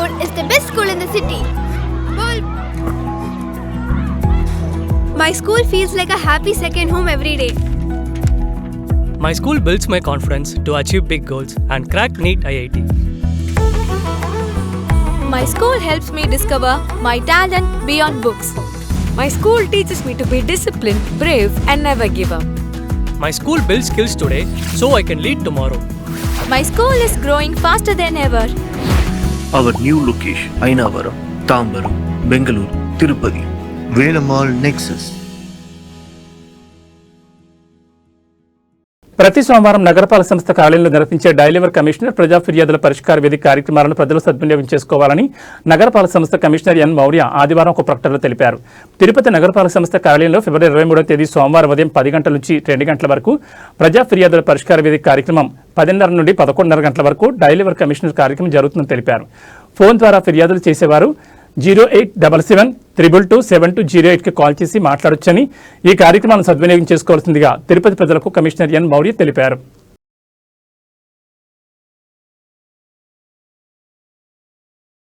school is the best school in the city. My school feels like a happy second home every day. My school builds my confidence to achieve big goals and crack NEET IIT. My school helps me discover my talent beyond books. My school teaches me to be disciplined, brave, and never give up. My school builds skills today so I can lead tomorrow. My school is growing faster than ever. Our new location, Ainavaram, Tambaram, Bengaluru, Tirupati, Velamal Nexus. ప్రతి సోమవారం నగరపాలక సంస్థ కార్యాలయంలో నిర్వహించే డైలీవర్ commissioner ప్రజా ఫిర్యాదుల పరిష్కార వేదిక కార్యక్రమాలను ప్రజలు సద్వినియోగం చేసుకోవాలని నగరపాలక సంస్థ కమిషనర్ ఎన్ మౌర్య ఆదివారం ఒక ప్రకటనలో తెలిపారు. తిరుపతి నగరపాలక సంస్థ కార్యాలయంలో ఫిబ్రవరి 23వ తేదీ సోమవారం ఉదయం 10 గంటల నుంచి 2 గంటల వరకు ప్రజా ఫిర్యాదుల పరిష్కార వేదిక కార్యక్రమం, 10:30 నుండి 11:30 గంటల వరకు డైలీవర్ కమిషనర్ కార్యక్రమం జరుగుతుందని తెలిపారు. ఫోన్ ద్వారా ఫిర్యాదులు చేసేవారు 0877-222-7208కి కాల్ చేసి మాట్లాడొచ్చని, ఈ కార్యక్రమాన్ని సద్వినియోగం చేసుకోవాల్సిందిగా తిరుపతి ప్రజలకు కమిషనర్ ఎన్ మౌర్య తెలిపారు.